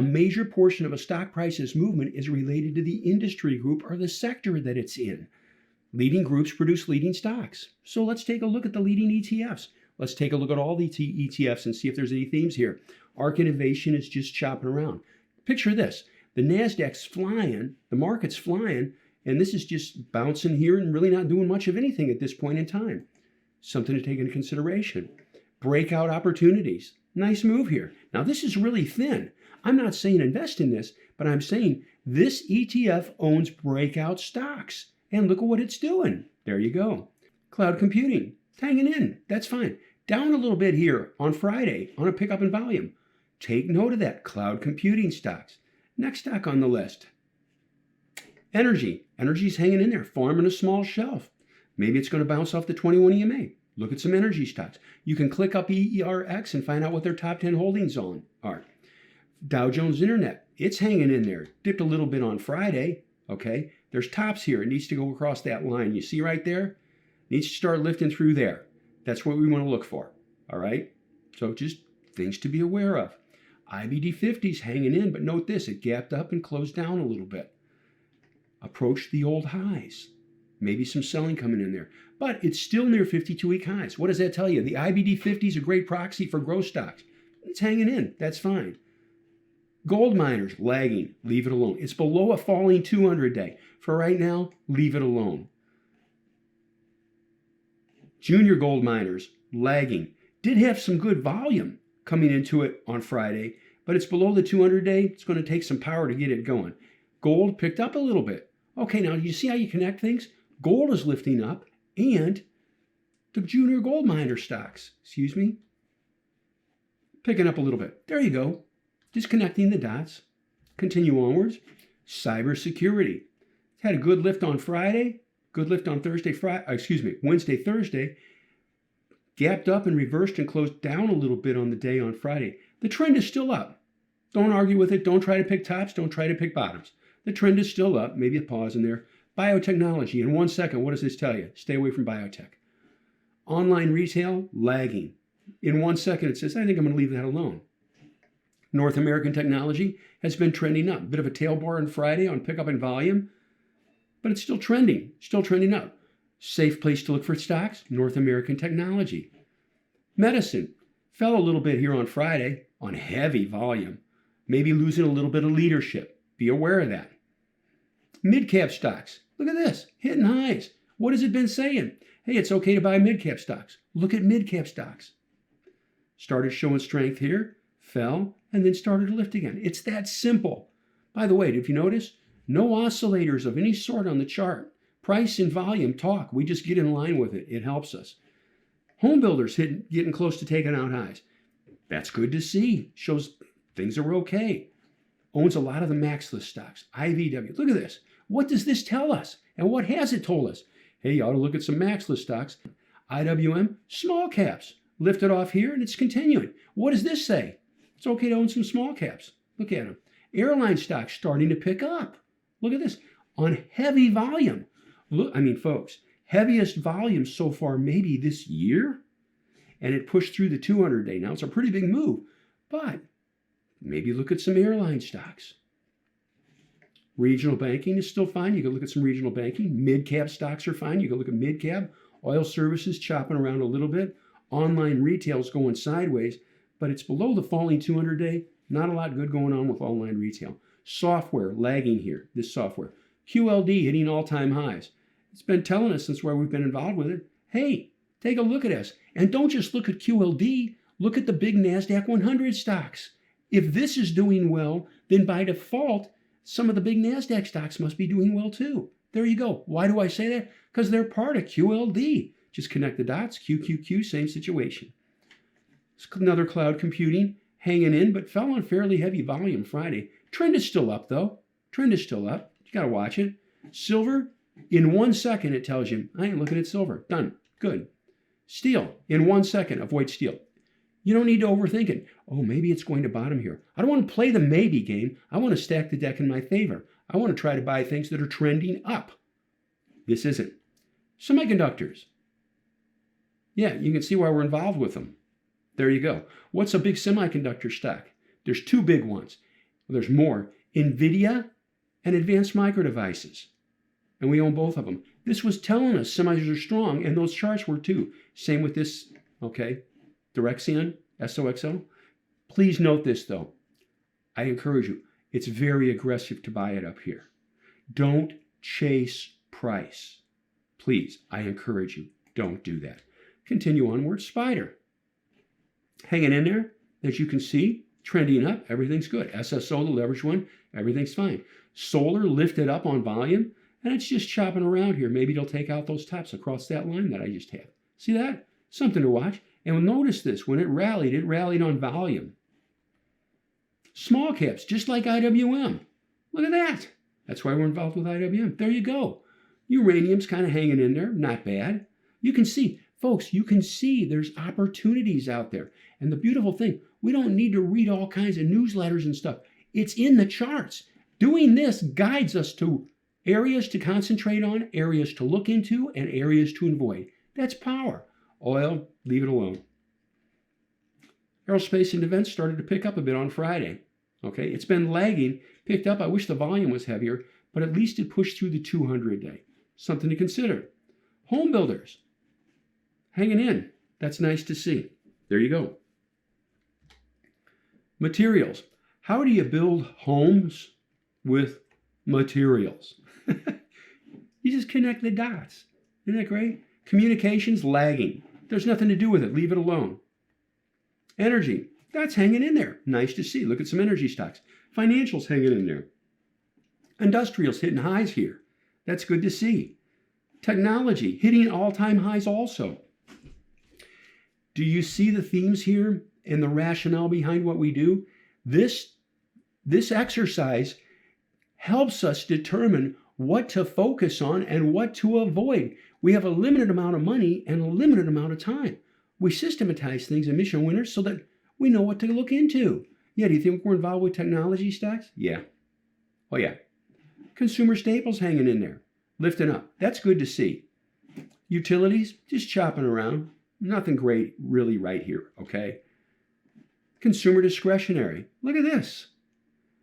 A major portion of a stock price's movement is related to the industry group or the sector that it's in. Leading groups produce leading stocks. So let's take a look at the leading ETFs. Let's take a look at all the ETFs and see if there's any themes here. ARK Innovation is just chopping around. Picture this. The NASDAQ's flying, the market's flying, and this is just bouncing here and really not doing much of anything at this point in time. Something to take into consideration. Breakout Opportunities. Nice move here. Now this is really thin. I'm not saying invest in this, but I'm saying this ETF owns breakout stocks. And look at what it's doing. There you go. Cloud computing. It's hanging in. That's fine. Down a little bit here on Friday on a pickup in volume. Take note of that. Cloud computing stocks. Next stock on the list. Energy. Energy's hanging in there, forming a small shelf. Maybe it's going to bounce off the 21 EMA. Look at some energy stocks. You can click up ERX and find out what their top 10 holdings are. Dow Jones Internet. It's hanging in there. Dipped a little bit on Friday. Okay. There's tops here. It needs to go across that line. You see right there? It needs to start lifting through there. That's what we want to look for. All right. So just things to be aware of. IBD 50's hanging in, but note this. It gapped up and closed down a little bit. Approached the old highs. Maybe some selling coming in there. But it's still near 52-week highs. What does that tell you? The IBD 50 is a great proxy for growth stocks. It's hanging in. That's fine. Gold miners, lagging. Leave it alone. It's below a falling 200-day. For right now, leave it alone. Junior gold miners, lagging. Did have some good volume coming into it on Friday, but it's below the 200-day. It's going to take some power to get it going. Gold picked up a little bit. Okay, now you see how you connect things? Gold is lifting up, and the junior gold miner stocks, picking up a little bit. There you go. Just connecting the dots. Continue onwards. Cybersecurity. Had a good lift on Friday. Good lift on Wednesday, Thursday. Gapped up and reversed and closed down a little bit on the day on Friday. The trend is still up. Don't argue with it. Don't try to pick tops. Don't try to pick bottoms. The trend is still up. Maybe a pause in there. Biotechnology. In 1 second, what does this tell you? Stay away from biotech. Online retail, lagging. In 1 second, it says, I think I'm going to leave that alone. North American technology has been trending up. A bit of a tail bar on Friday on pickup in volume, but it's still trending up. Safe place to look for stocks, North American technology. Medicine fell a little bit here on Friday on heavy volume, maybe losing a little bit of leadership. Be aware of that. Mid-cap stocks. Look at this, hitting highs. What has it been saying? Hey, it's okay to buy mid-cap stocks. Look at mid-cap stocks. Started showing strength here, fell, and then started to lift again. It's that simple. By the way, if you notice, no oscillators of any sort on the chart. Price and volume talk. We just get in line with it. It helps us. Home builders getting close to taking out highs. That's good to see. Shows things are okay. Owns a lot of the MAXLIST stocks. IVW. Look at this. What does this tell us? And what has it told us? Hey, you ought to look at some MAXLIST stocks. IWM, small caps. Lifted off here and it's continuing. What does this say? It's okay to own some small caps. Look at them. Airline stocks starting to pick up. Look at this. On heavy volume. Look, folks, heaviest volume so far maybe this year. And it pushed through the 200-day. Now it's a pretty big move. But maybe look at some airline stocks. Regional banking is still fine. You can look at some regional banking. Mid-cap stocks are fine. You can look at mid-cap. Oil services chopping around a little bit. Online retail is going sideways, but it's below the falling 200-day. Not a lot good going on with online retail. Software lagging here, this software. QLD hitting all-time highs. It's been telling us since where we've been involved with it, hey, take a look at us. And don't just look at QLD, look at the big NASDAQ 100 stocks. If this is doing well, then by default, some of the big NASDAQ stocks must be doing well too. There you go. Why do I say that? Because they're part of QLD. Just connect the dots, QQQ, same situation. It's another cloud computing, hanging in, but fell on fairly heavy volume Friday. Trend is still up though. Trend is still up. You got to watch it. Silver, in 1 second it tells you, I ain't looking at silver. Done. Good. Steel, in 1 second, avoid steel. You don't need to overthink it. Oh, maybe it's going to bottom here. I don't want to play the maybe game. I want to stack the deck in my favor. I want to try to buy things that are trending up. This isn't. Semiconductors. Yeah, you can see why we're involved with them. There you go. What's a big semiconductor stock? There's two big ones. there's more, NVIDIA and Advanced Micro Devices. And we own both of them. This was telling us semis are strong, and those charts were too. Same with this, okay, Direxion, SOXL. Please note this, though. I encourage you, it's very aggressive to buy it up here. Don't chase price. Please, I encourage you, don't do that. Continue onward. Spider. Hanging in there, as you can see, trending up, everything's good. SSO, the leverage one, everything's fine. Solar lifted up on volume, and it's just chopping around here. Maybe it'll take out those tops across that line that I just had. See that? Something to watch. And notice this, when it rallied on volume. Small caps, just like IWM. Look at that. That's why we're involved with IWM. There you go. Uranium's kind of hanging in there. Not bad. You can see, folks, you can see there's opportunities out there. And the beautiful thing, we don't need to read all kinds of newsletters and stuff. It's in the charts. Doing this guides us to areas to concentrate on, areas to look into, and areas to avoid. That's power. Oil, leave it alone. Aerospace and defense started to pick up a bit on Friday. Okay, it's been lagging, picked up. I wish the volume was heavier, but at least it pushed through the 200-day. Something to consider. Home builders, hanging in. That's nice to see. There you go. Materials. How do you build homes with materials? You just connect the dots. Isn't that great? Communications lagging. There's nothing to do with it. Leave it alone. Energy. That's hanging in there. Nice to see. Look at some energy stocks. Financials hanging in there. Industrials hitting highs here. That's good to see. Technology hitting all-time highs also. Do you see the themes here and the rationale behind what we do? This exercise helps us determine what to focus on and what to avoid. We have a limited amount of money and a limited amount of time. We systematize things in mission winners so that we know what to look into. Yeah, do you think we're involved with technology stocks? Yeah. Oh, yeah. Consumer staples hanging in there, lifting up. That's good to see. Utilities, just chopping around. Nothing great really right here, okay? Consumer discretionary. Look at this.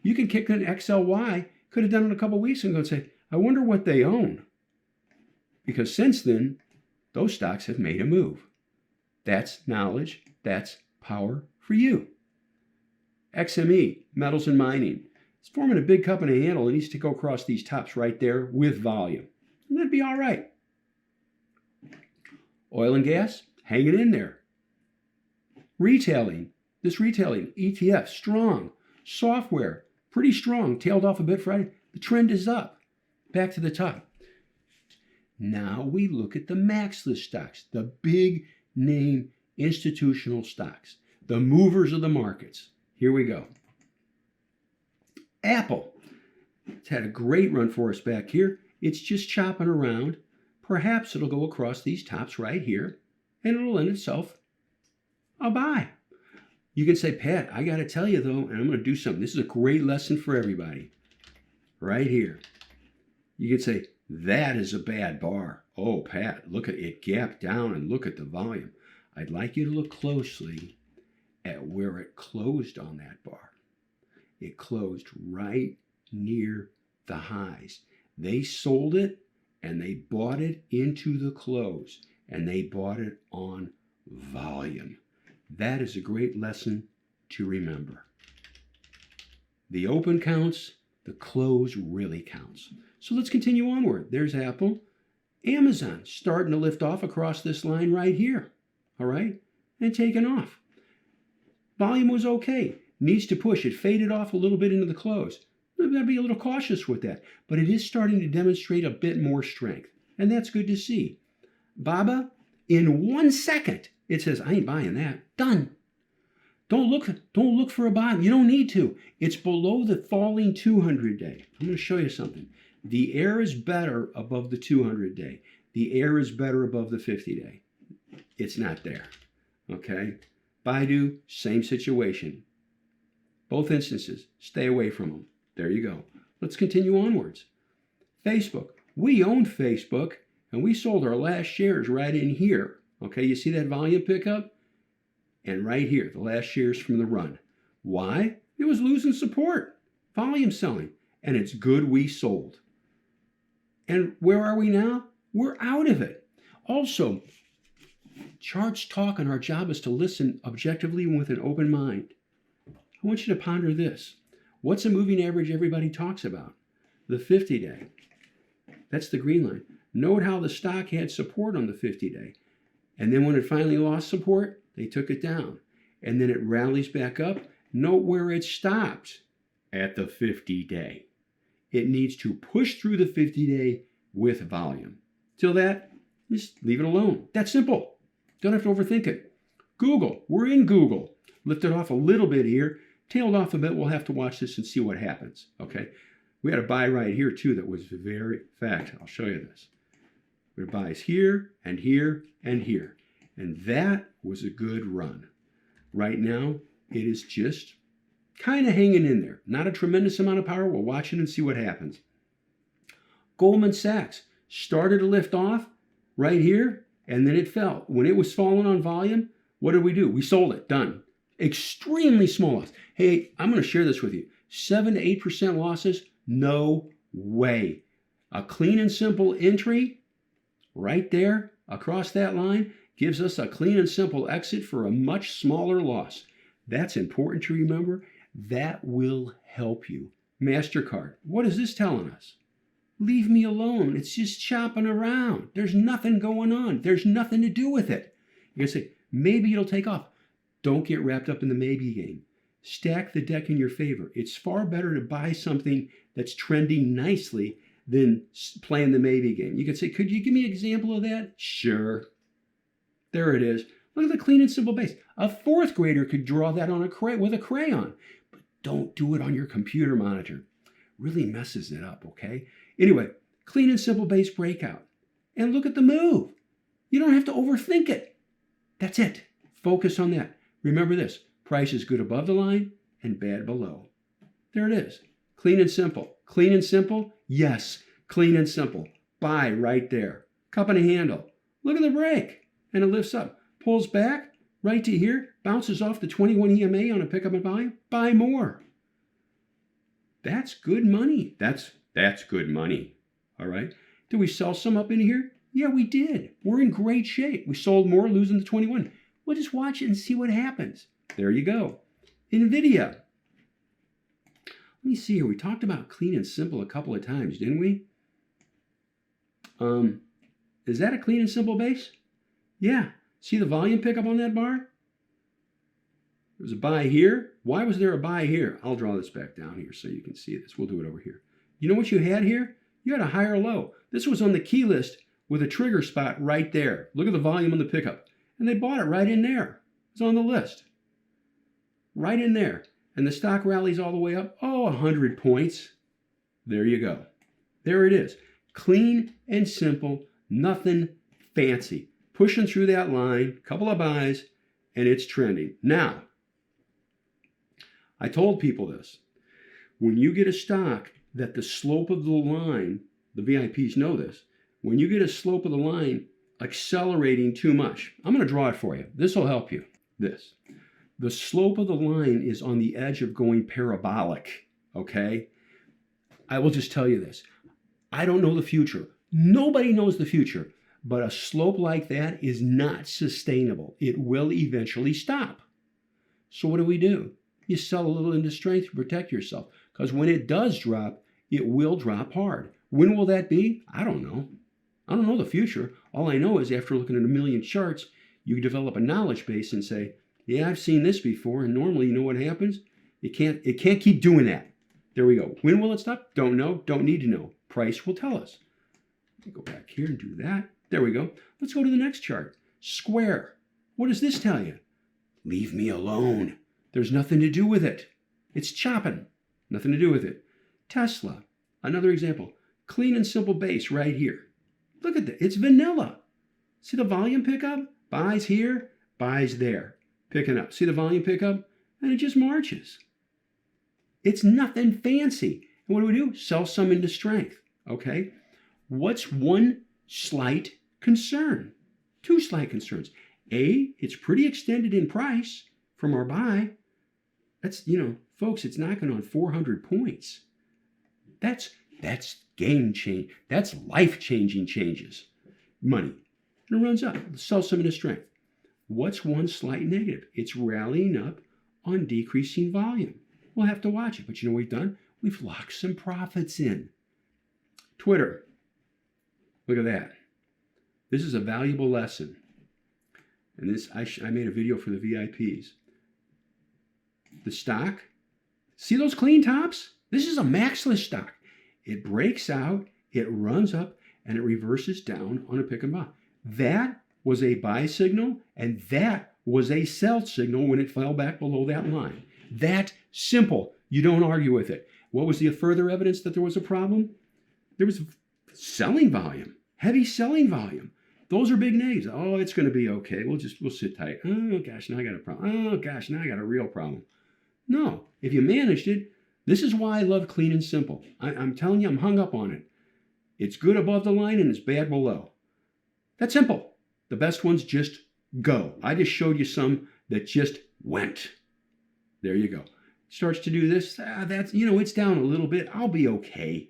You can kick an XLY. Could have done it a couple weeks ago and say, I wonder what they own. Because since then, those stocks have made a move. That's knowledge. That's power for you. XME, metals and mining. It's forming a big cup and a handle. It needs to go across these tops right there with volume. And that'd be all right. Oil and gas, hanging in there. Retailing. This retailing, ETF, strong. Software, pretty strong. Tailed off a bit Friday. The trend is up. Back to the top. Now we look at the MAXLIST stocks, the big name institutional stocks, the movers of the markets. Here we go. Apple. It's had a great run for us back here. It's just chopping around. Perhaps it'll go across these tops right here, and it'll lend itself a buy. You can say, Pat, I got to tell you, though, and I'm going to do something. This is a great lesson for everybody. Right here. You can say, that is a bad bar. Oh, Pat, look at it gap down and look at the volume. I'd like you to look closely at where it closed on that bar. It closed right near the highs. They sold it and they bought it into the close, and they bought it on volume. That is a great lesson to remember. The open counts, the close really counts. So let's continue onward. There's Apple. Amazon starting to lift off across this line right here. All right? And taking off. Volume was okay. Needs to push. It faded off a little bit into the close. We've got to be a little cautious with that. But it is starting to demonstrate a bit more strength. And that's good to see. BABA, in 1 second, it says, I ain't buying that. Done. Don't look for a bottom. You don't need to. It's below the falling 200-day. I'm going to show you something. The air is better above the 200-day. The air is better above the 50-day. It's not there. Okay? BIDU, same situation. Both instances, stay away from them. There you go. Let's continue onwards. Facebook. We owned Facebook, and we sold our last shares right in here. Okay, you see that volume pickup? And right here, the last shares from the run. Why? It was losing support. volume selling, and it's good we sold. And where are we now? We're out of it. Also, charts talk, and our job is to listen objectively and with an open mind. I want you to ponder this. What's a moving average everybody talks about? The 50-day. That's the green line. Note how the stock had support on the 50-day. And then when it finally lost support, they took it down. And then it rallies back up. Note where it stopped at the 50-day. It needs to push through the 50-day with volume. Till that, just leave it alone. That's simple. Don't have to overthink it. Google. We're in Google. Lifted off a little bit here. Tailed off a bit. We'll have to watch this and see what happens. Okay. We had a buy right here too that was very, in fact, I'll show you this. We had buys here and here and here. And that was a good run. Right now, it is just kind of hanging in there. Not a tremendous amount of power. We'll watch it and see what happens. Goldman Sachs started to lift off right here, and then it fell. When it was falling on volume, what did we do? We sold it. Done. Extremely small loss. Hey, I'm going to share this with you. 7 to 8% losses? No way. A clean and simple entry right there across that line gives us a clean and simple exit for a much smaller loss. That's important to remember. That will help you. MasterCard. What is this telling us? Leave me alone. It's just chopping around. There's nothing going on. There's nothing to do with it. You're going to say, maybe it'll take off. Don't get wrapped up in the maybe game. Stack the deck in your favor. It's far better to buy something that's trending nicely than playing the maybe game. You could say, could you give me an example of that? Sure. There it is. Look at the clean and simple base. A fourth grader could draw that on with a crayon. But don't do it on your computer monitor. Really messes it up, okay? Anyway, clean and simple base breakout. And look at the move. You don't have to overthink it. That's it. Focus on that. Remember this. Price is good above the line and bad below. There it is. Clean and simple. Clean and simple? Yes. Clean and simple. Buy right there. Cup and a handle. Look at the break. And it lifts up. Pulls back right to here. Bounces off the 21 EMA on a pickup and volume. Buy more. That's good money. That's good money. All right. Did we sell some up in here? Yeah, we did. We're in great shape. We sold more, losing the 21. We'll just watch it and see what happens. There you go. NVIDIA. Let me see here. We talked about clean and simple a couple of times, didn't we? Is that a clean and simple base? Yeah. See the volume pickup on that bar? There was a buy here. Why was there a buy here? I'll draw this back down here so you can see this. We'll do it over here. You know what you had here? You had a higher low. This was on the key list with a trigger spot right there. Look at the volume on the pickup. And they bought it right in there. It's on the list. Right in there. And the stock rallies all the way up. Oh, 100 points. There you go. There it is. Clean and simple. Nothing fancy. Pushing through that line. Couple of buys. And it's trending. Now, I told people this. When you get a stock that the slope of the line, the VIPs know this, when you get a slope of the line accelerating too much, I'm going to draw it for you. This will help you. This. The slope of the line is on the edge of going parabolic, okay? I will just tell you this. I don't know the future. Nobody knows the future, but a slope like that is not sustainable. It will eventually stop. So what do? You sell a little into strength to protect yourself, because when it does drop, it will drop hard. When will that be? I don't know. I don't know the future. All I know is after looking at a million charts, you develop a knowledge base and say, yeah, I've seen this before, and normally you know what happens? It can't keep doing that. There we go. When will it stop? Don't know. Don't need to know. Price will tell us. Let me go back here and do that. There we go. Let's go to the next chart. Square. What does this tell you? Leave me alone. There's nothing to do with it. It's chopping. Nothing to do with it. Tesla. Another example. Clean and simple base right here. Look at that. It's vanilla. See the volume pickup? Buys here, buys there. Picking up. See the volume pickup? And it just marches. It's nothing fancy. And what do? Sell some into strength. Okay? What's one slight concern? Two slight concerns. A, it's pretty extended in price from our buy. That's, Folks, it's knocking on 400 points. That's game change. That's life-changing changes. Money. And it runs up. Sells some into strength. What's one slight negative? It's rallying up on decreasing volume. We'll have to watch it. But you know what we've done? We've locked some profits in. Twitter. Look at that. This is a valuable lesson. And this, I made a video for the VIPs. The stock. See those clean tops? This is a MAXLIST stock. It breaks out, it runs up, and it reverses down on a pick and buy. That was a buy signal, and that was a sell signal when it fell back below that line. That simple. You don't argue with it. What was the further evidence that there was a problem? There was selling volume, heavy selling volume. Those are big negatives. Oh, it's going to be okay. We'll sit tight. Oh, gosh, now I got a problem. Oh, gosh, now I got a real problem. No, if you managed it, this is why I love clean and simple. I'm telling you, I'm hung up on it. It's good above the line and it's bad below. That's simple. The best ones just go. I just showed you some that just went. There you go. Starts to do this. That's, it's down a little bit. I'll be okay.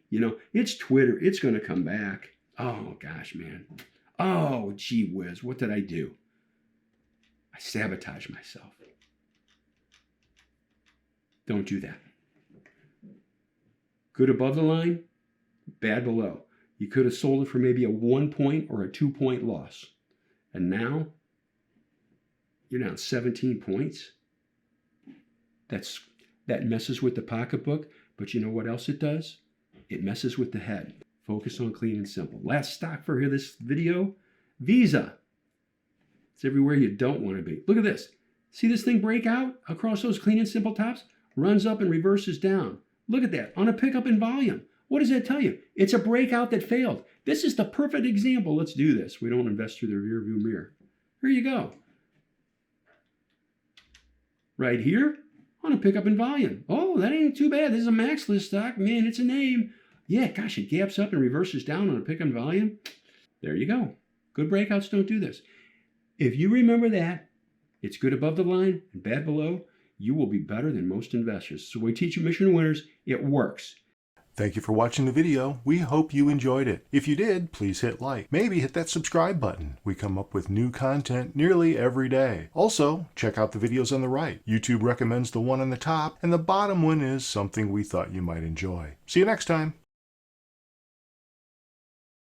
It's Twitter. It's going to come back. Oh, gosh, man. Oh, gee whiz. What did I do? I sabotaged myself. Don't do that. Good above the line, bad below. You could have sold it for maybe a 1 point or a 2 point loss. And now you're down 17 points. That messes with the pocketbook, but you know what else it does? It messes with the head. Focus on clean and simple. Last stock for this video, Visa. It's everywhere you don't want to be. Look at this. See this thing break out across those clean and simple tops? Runs up and reverses down. Look at that, on a pickup in volume. What does that tell you? It's a breakout that failed. This is the perfect example. Let's do this. We don't invest through the rearview mirror. Here you go. Right here, on a pickup in volume. Oh, that ain't too bad. This is a MAXLIST stock. Man, it's a name. Yeah, gosh, it gaps up and reverses down on a pickup in volume. There you go. Good breakouts don't do this. If you remember that, it's good above the line and bad below, you will be better than most investors. So we teach you mission winners. It works. Thank you for watching the video. We hope you enjoyed it. If you did, please hit like. Maybe hit that subscribe button. We come up with new content nearly every day. Also, check out the videos on the right. YouTube recommends the one on the top, and the bottom one is something we thought you might enjoy. See you next time.